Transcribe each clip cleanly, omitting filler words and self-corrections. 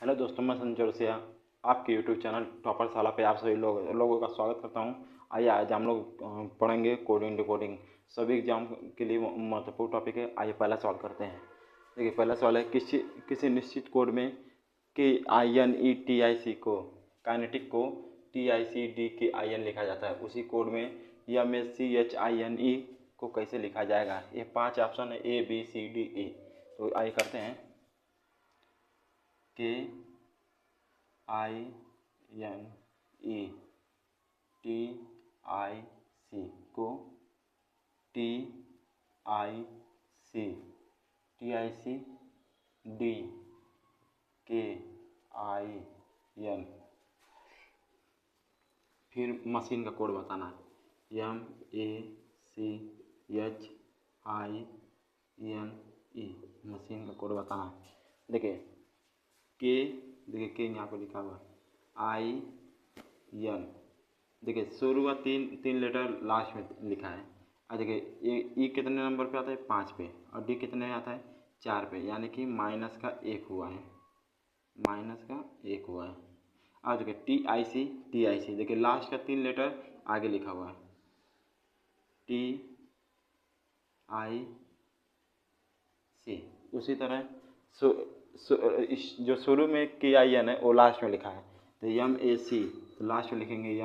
Hello दोस्तों, मैं संजय जोरसिया आपके यूट्यूब चैनल टॉपर शाला पे आप सभी लोगों का स्वागत करता हूं। आइए आज हम लोग पढ़ेंगे कोडिंग डिकोडिंग। सभी एग्जाम के लिए महत्वपूर्ण टॉपिक है। आइए पहला सवाल करते हैं। देखिए पहला सवाल है, किसी निश्चित कोड में KINETIC को काइनेटिक को TICDKIN लिखा जाता है, उसी कोड में MACHINE को कैसे लिखा जाएगा। ये 5 ऑप्शन है, ABCDE। तो आइए करते हैं। KINETIC को TICDKIN। फिर मशीन का कोड बताना है, MACHINE मशीन का कोड बताना है। देखिए के यहाँ पे लिखा हुआ IN। देखिए शुरू का तीन लेटर लास्ट में लिखा है। और देखिए ई कितने नंबर पे आता है, 5 पे, और डी कितने में आता है, 4 पे, यानी कि माइनस का 1 हुआ है, माइनस का 1 हुआ है। अब देखिए TIC देखिए लास्ट का 3 लेटर आगे लिखा हुआ है, TIC। उसी तरह जो शुरू में KIN है वो लास्ट में लिखा है, तो MAC, तो लास्ट में लिखेंगे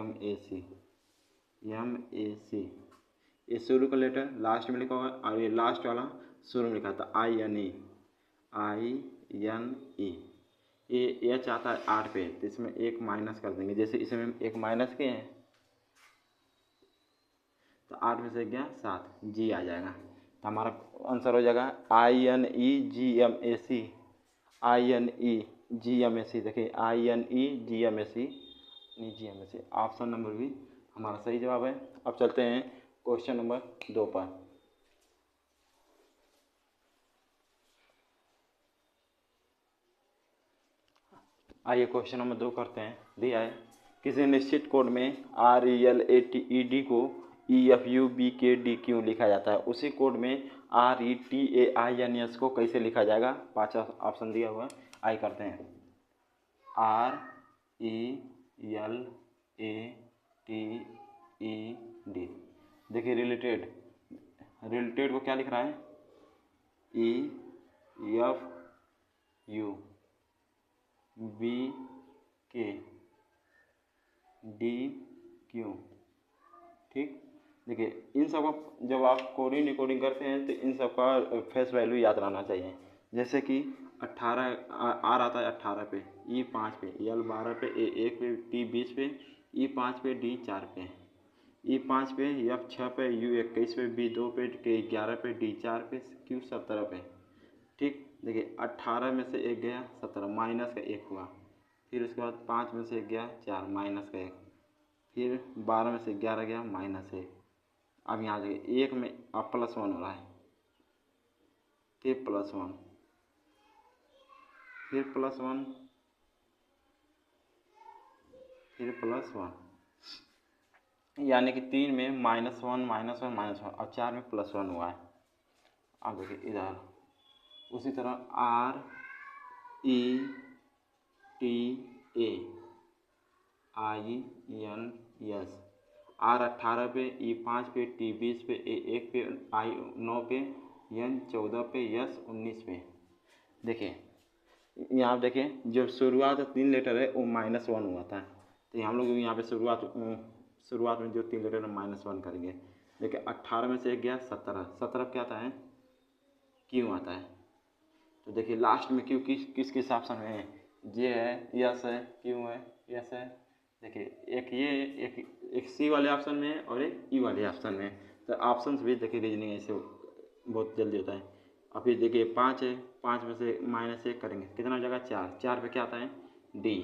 MAC। ये शुरू का लेटर लास्ट में लिखा हुआ है, और ये लास्ट वाला शुरू में लिखा था INE। ये H आता है 8 पे, तो इसमें एक माइनस कर देंगे। जैसे इसमें हम एक माइनस किए हैं तो 8 में से गया 7, G आ जाएगा। तो हमारा आंसर हो जाएगा INEGMAC। देखिए INEGMAC ऑप्शन नंबर भी हमारा सही जवाब है। अब चलते हैं क्वेश्चन नंबर 2 पर। आइए क्वेश्चन नंबर 2 करते हैं। दिया है, किसी निश्चित कोड में RELATED को EFUBKDQ लिखा जाता है, उसी कोड में RETAINS को कैसे लिखा जाएगा। 5 ऑप्शन दिया हुआ है। आइए करते हैं। RELATED। देखिए रिलेटेड को क्या लिख रहा है, EFUBKDQ। ठीक, देखिए इन सब का जब आप कोडिंग डिकोडिंग करते हैं तो इन सब का फेस वैल्यू याद रहना चाहिए। जैसे कि 18 आर आता है 18 पे, E 5 पे, L 12 पे, A 1 पे, T 20 पे, E 5 पे, D 4 पे, E 5 पे, F 6 पे, U 21 पे, B 2 पे, K 11 पे, D 4 पे, Q 17 पे। ठीक, देखिए 18 में से 1 गया 17, माइनस का 1 हुआ। फिर उसके बाद 5 में से 1 गया 4, माइनस का 1। फिर 12 में से 11 गया, माइनस 1। अब यहाँ देखिए 1 में अब +1 हो रहा है, फिर +1, फिर +1, फिर +1, यानी कि 3 में -1 -1 -1, और 4 में +1 हुआ है। अब देखिए इधर उसी तरह RETAINS, R 18 पे, E 5 पे, T 20 पे, A 1 पे, I 9 पे, N 14 पे, S 19 पे। देखिए यहाँ देखिए जो शुरुआत 3 लेटर है वो -1 हुआ था, तो हम लोग यहाँ पे शुरुआत में जो 3 लेटर है -1 करेंगे। देखिए 18 में से 1 गया 17 क्या आता है, Q आता है। तो देखिए लास्ट में Q किस ऑप्शन में है, J है, यस है, Q है, यस है। देखिए एक C वाले ऑप्शन में है और एक E वाले ऑप्शन में है। तो ऑप्शन भी देखिए रीजनिंग ऐसे बहुत जल्दी होता है। और फिर देखिए 5 है, 5 में से -1 करेंगे, कितना हो जाएगा 4 पे क्या आता है, D।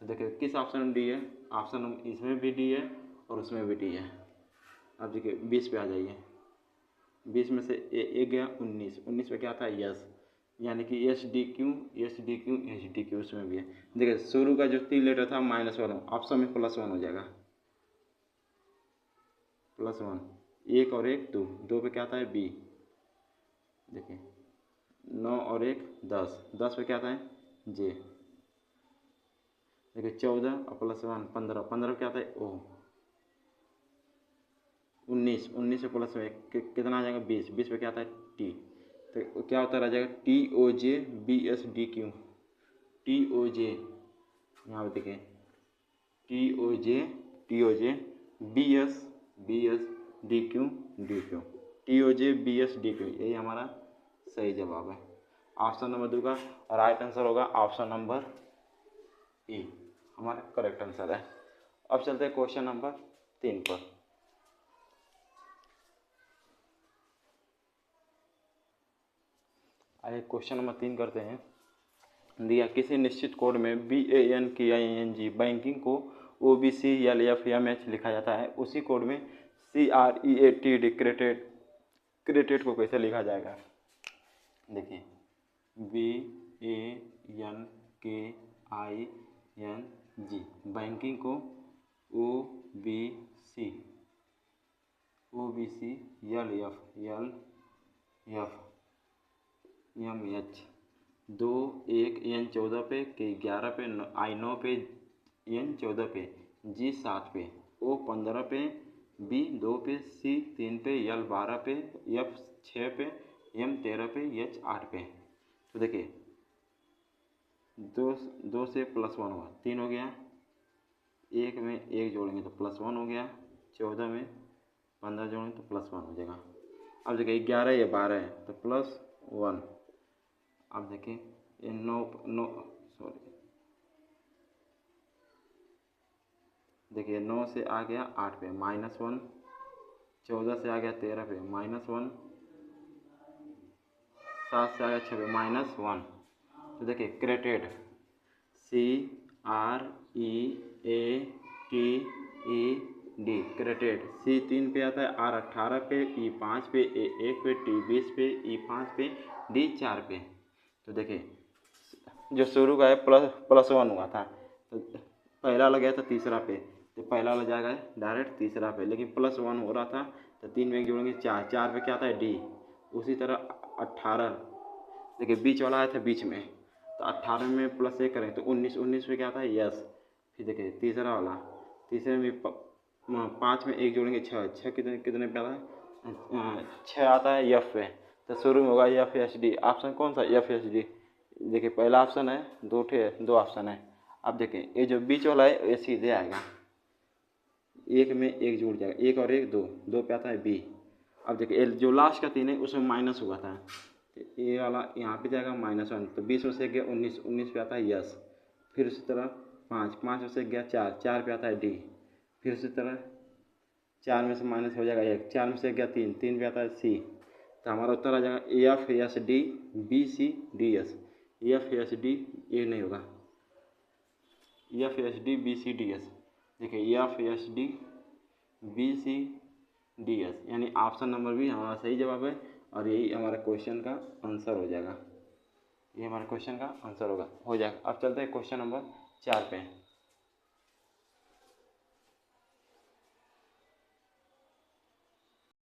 तो देखिए किस ऑप्शन में D है, ऑप्शन इसमें भी D है और उसमें भी D है। अब देखिए 20 पे आ जाइए, 20 में से 1 गया 19 पे क्या आता है, यस, यानी कि SDQ उसमें भी है। देखिए शुरू का जो 3 लेटर था -1, ऑप्शन में +1 हो जाएगा, +1, 1 और 1 2 पे क्या आता है, B। देखिए 9 और 1 10 पे क्या आता है, J। देखिए 14 और प्लस 1 15, 15 क्या आता है ओ, 19, 19 से प्लस में कितना आ जाएगा 20, 20 पे क्या आता है टी, तो क्या होता रह जाएगा TOJ BSDQ, TOJ यहाँ पे देखिए TOJ BSDQ, यही हमारा सही जवाब है। ऑप्शन नंबर 2 का राइट आंसर होगा ऑप्शन नंबर ई, हमारा करेक्ट आंसर है। अब चलते हैं क्वेश्चन नंबर 3 पर। आइए क्वेश्चन नंबर 3 करते हैं। दिया किसी निश्चित कोड में BANKING बैंकिंग को OBC LFMH लिखा जाता है, उसी कोड में CREATD क्रेडिट को कैसे लिखा जाएगा। देखिए BANKING बैंकिंग को OBC LFMH 2 1 N14 पे, K11 पे, I9 पे, N14 पे, G7 पे, O15 पे, B2 पे, C3 पे, L12 पे, F6 पे, M13 पे, H8 पे। तो देखिए 2 से +1 हुआ 3 हो गया, 1 में 1 जोड़ेंगे तो +1 हो गया, 14 में 15 जोड़ेंगे तो +1 हो जाएगा। अब देखिए 11 या 12 है तो +1। अब देखिए ये 9 देखिए 9 से आ गया 8 पे -1, 14 से आ गया 13 पे -1, 7 से आ गया 6 पे -1। तो देखिए क्रेडिट CREATED क्रेडिट, C3 पे आता है, R18 पे, E5 पे, A1 पे, T20 पे, E5 पे, D4 पे। तो देखिए जो शुरू का है +1 हुआ था तो पहला वाला गया था तीसरा पे, तो पहला वाला जाएगा डायरेक्ट तीसरा पे, लेकिन +1 हो रहा था तो 3 में जोड़ेंगे 4, 4 पे क्या आता है D। उसी तरह 18 देखिए बीच वाला आया था बीच में, तो 18 में +1 करें तो 19, 19 पे क्या आता है यस। फिर देखिए तीसरा वाला, तीसरे में 5 में 1 जोड़ेंगे 6, 6 कितने कितने पे आता है 6 आता है F पे, तो शुरू में होगा FSD। ऑप्शन कौन सा FSD, देखिए पहला ऑप्शन है, 2 ऑप्शन है। अब देखें ये जो बीच वाला है ये सीधे आएगा, 1 में 1 जुड़ जाएगा, 1 और 1 2, 2 पे आता है B। अब देखिए जो लास्ट का 3 है उसमें माइनस हुआ था, तो ये वाला यहाँ पे जाएगा -1, तो 20 में से गया 19, 19 पे आता है यस। फिर उसी तरह 5, 5 में से गया 4, 4 पे आता है D। फिर उसी तरह 4 में से माइनस हो जाएगा 1, 4 में से गया 3, 3 पे आता है C। तो हमारा उत्तर आ जाएगा FSD BCDS। FSD ये नहीं होगा, FSD BCDS। देखिए FSD BCDS यानी ऑप्शन नंबर भी हमारा सही जवाब है, और यही हमारा क्वेश्चन का आंसर हो जाएगा, ये हमारे क्वेश्चन का आंसर हो जाएगा। अब चलते हैं क्वेश्चन नंबर 4 पे।